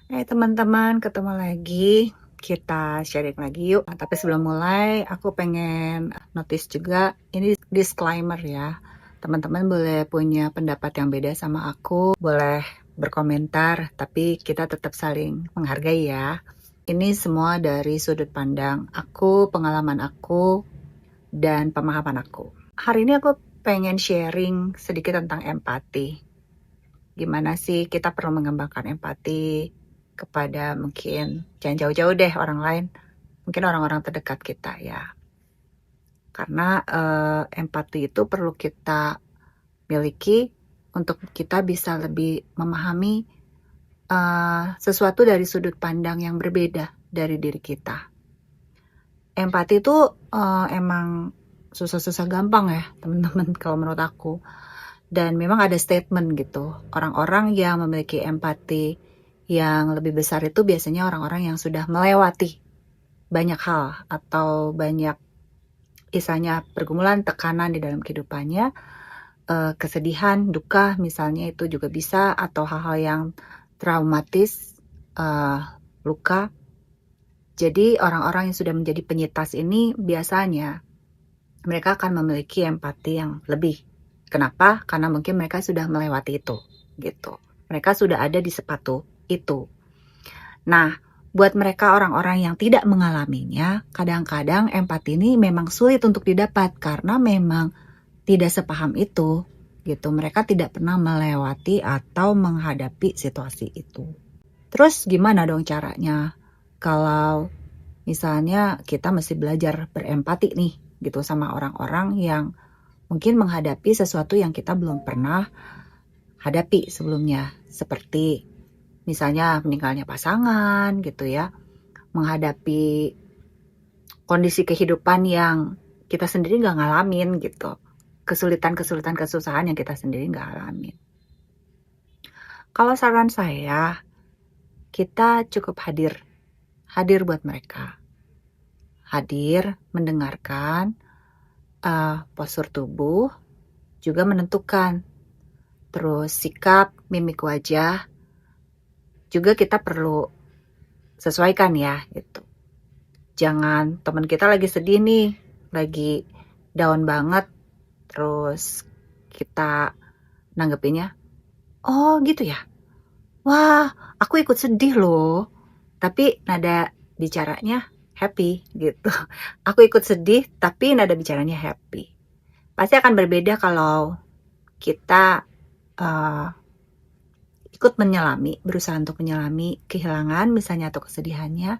Hai teman-teman, ketemu lagi. Kita sharing lagi yuk. Tapi sebelum mulai, aku pengen notice juga, ini disclaimer ya. Teman-teman boleh punya pendapat yang beda sama aku, boleh berkomentar, tapi kita tetap saling menghargai ya. Ini semua dari sudut pandang aku, pengalaman aku, dan pemahaman aku. Hari ini aku pengen sharing sedikit tentang empati. Gimana sih kita perlu mengembangkan empati kepada mungkin jangan jauh-jauh deh orang lain, mungkin orang-orang terdekat kita ya. Karena empati itu perlu kita miliki untuk kita bisa lebih memahami sesuatu dari sudut pandang yang berbeda dari diri kita. Empati itu emang susah-susah gampang ya teman-teman kalau menurut aku. Dan memang ada statement gitu, orang-orang yang memiliki empati yang lebih besar itu biasanya orang-orang yang sudah melewati banyak hal atau banyak istilahnya pergumulan, tekanan di dalam kehidupannya, kesedihan, duka misalnya itu juga bisa, atau hal-hal yang traumatis, luka. Jadi orang-orang yang sudah menjadi penyintas ini biasanya mereka akan memiliki empati yang lebih. Kenapa? Karena mungkin mereka sudah melewati itu, gitu. Mereka sudah ada di sepatu itu. Nah, buat mereka orang-orang yang tidak mengalaminya, kadang-kadang empati ini memang sulit untuk didapat karena memang tidak sepaham itu, gitu. Mereka tidak pernah melewati atau menghadapi situasi itu. Terus gimana dong caranya? Kalau misalnya kita masih belajar berempati nih, gitu, sama orang-orang yang mungkin menghadapi sesuatu yang kita belum pernah hadapi sebelumnya, seperti misalnya meninggalnya pasangan gitu ya, menghadapi kondisi kehidupan yang kita sendiri nggak ngalamin gitu, kesulitan-kesulitan, kesusahan yang kita sendiri nggak alamin. Kalau saran saya, kita cukup hadir buat mereka, hadir mendengarkan, postur tubuh juga menentukan. Terus sikap, mimik wajah juga kita perlu sesuaikan ya gitu. Jangan teman kita lagi sedih nih, lagi down banget, terus kita nanggepinnya, oh gitu ya, wah aku ikut sedih loh, tapi nada bicaranya happy gitu. Aku ikut sedih tapi nada bicaranya happy. Pasti akan berbeda kalau kita ikut berusaha untuk menyelami kehilangan misalnya atau kesedihannya,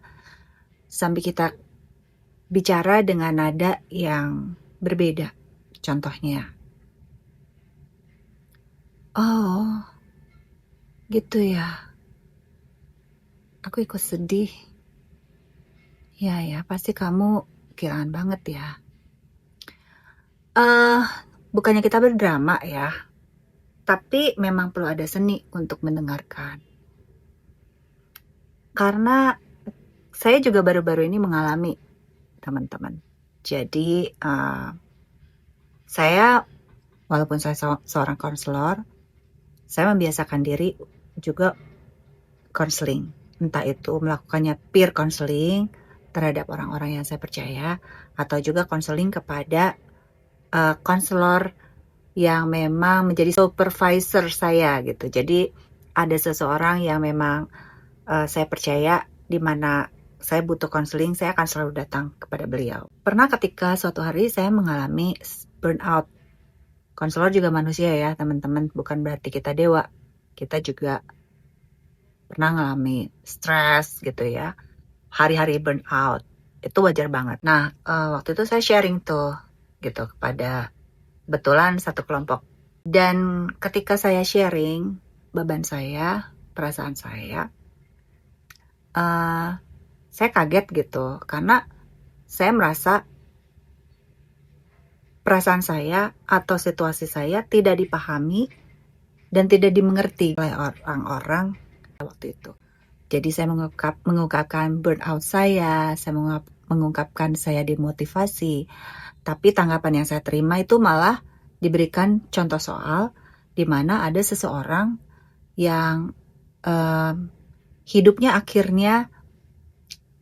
sambil kita bicara dengan nada yang berbeda. Contohnya, oh gitu ya, aku ikut sedih. Ya, pasti kamu kehilangan banget ya. Bukannya kita berdrama ya, tapi memang perlu ada seni untuk mendengarkan. Karena saya juga baru-baru ini mengalami, teman-teman. Jadi saya, walaupun saya seorang konselor, saya membiasakan diri juga konseling. Entah itu melakukannya peer counseling terhadap orang-orang yang saya percaya, atau juga konseling kepada konselor yang memang menjadi supervisor saya gitu. Jadi ada seseorang yang memang saya percaya, di mana saya butuh konseling, saya akan selalu datang kepada beliau. Pernah ketika suatu hari saya mengalami burnout. Konselor juga manusia ya teman-teman, bukan berarti kita dewa. Kita juga pernah ngalami stres gitu ya, hari-hari burnout, itu wajar banget. Nah, waktu itu saya sharing tuh gitu kepada betulan satu kelompok. Dan ketika saya sharing beban saya, perasaan saya kaget gitu, karena saya merasa perasaan saya atau situasi saya tidak dipahami dan tidak dimengerti oleh orang-orang waktu itu. Jadi saya mengungkapkan burnout saya mengungkapkan saya dimotivasi, tapi tanggapan yang saya terima itu malah diberikan contoh soal di mana ada seseorang yang hidupnya akhirnya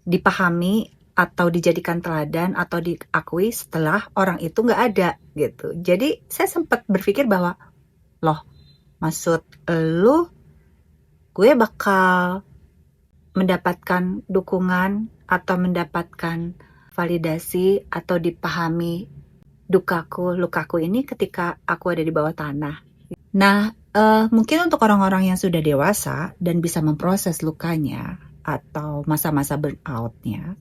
dipahami atau dijadikan teladan atau diakui setelah orang itu nggak ada gitu. Jadi saya sempat berpikir bahwa, loh, maksud lu gue bakal mendapatkan dukungan atau mendapatkan validasi atau dipahami lukaku ini ketika aku ada di bawah tanah. Nah, mungkin untuk orang-orang yang sudah dewasa dan bisa memproses lukanya atau masa-masa burnout-nya,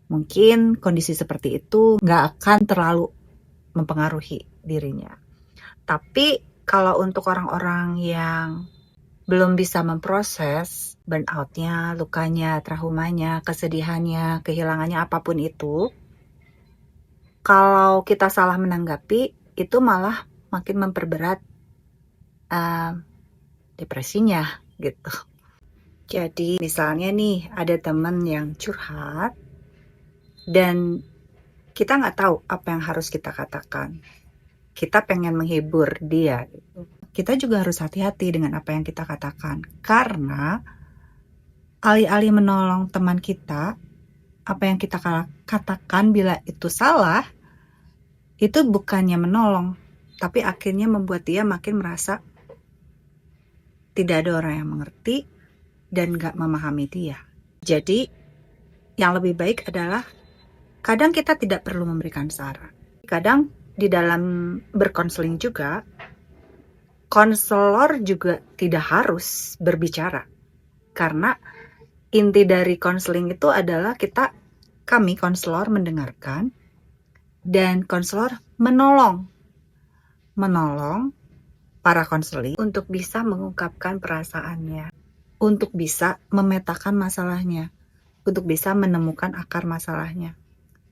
mungkin kondisi seperti itu nggak akan terlalu mempengaruhi dirinya. Tapi kalau untuk orang-orang yang belum bisa memproses burnout-nya, lukanya, traumanya, kesedihannya, kehilangannya, apapun itu, kalau kita salah menanggapi, itu malah makin memperberat depresinya gitu. Jadi misalnya nih ada teman yang curhat dan kita nggak tahu apa yang harus kita katakan. Kita pengen menghibur dia gitu. Kita juga harus hati-hati dengan apa yang kita katakan. Karena alih-alih menolong teman kita, apa yang kita katakan bila itu salah, itu bukannya menolong, tapi akhirnya membuat dia makin merasa tidak ada orang yang mengerti dan gak memahami dia. Jadi, yang lebih baik adalah kadang kita tidak perlu memberikan saran. Kadang di dalam berkonseling juga, konselor juga tidak harus berbicara. Karena inti dari konseling itu adalah kami konselor mendengarkan dan konselor menolong para konseling untuk bisa mengungkapkan perasaannya, untuk bisa memetakan masalahnya, untuk bisa menemukan akar masalahnya.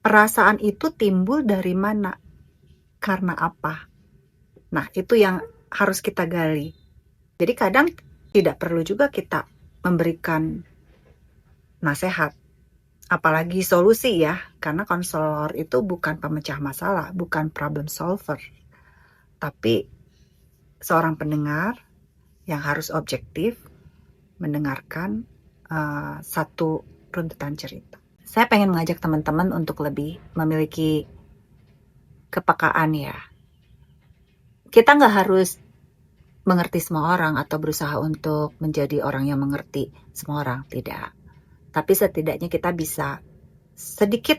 Perasaan itu timbul dari mana? Karena apa? Nah, itu yang harus kita gali. Jadi kadang tidak perlu juga kita memberikan nasihat, apalagi solusi ya, karena konselor itu bukan pemecah masalah, bukan problem solver, tapi seorang pendengar yang harus objektif mendengarkan satu runtutan cerita. Saya pengen mengajak teman-teman untuk lebih memiliki kepekaan ya. Kita nggak harus mengerti semua orang atau berusaha untuk menjadi orang yang mengerti semua orang, tidak. Tapi setidaknya kita bisa sedikit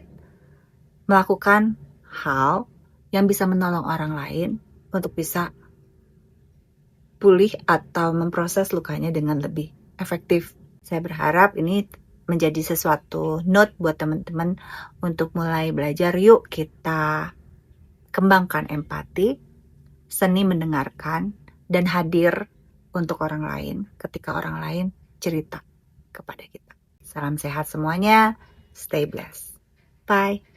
melakukan hal yang bisa menolong orang lain untuk bisa pulih atau memproses lukanya dengan lebih efektif. Saya berharap ini menjadi sesuatu note buat teman-teman untuk mulai belajar. Yuk kita kembangkan empati, seni mendengarkan, dan hadir untuk orang lain ketika orang lain cerita kepada kita. Salam sehat semuanya, stay blessed. Bye.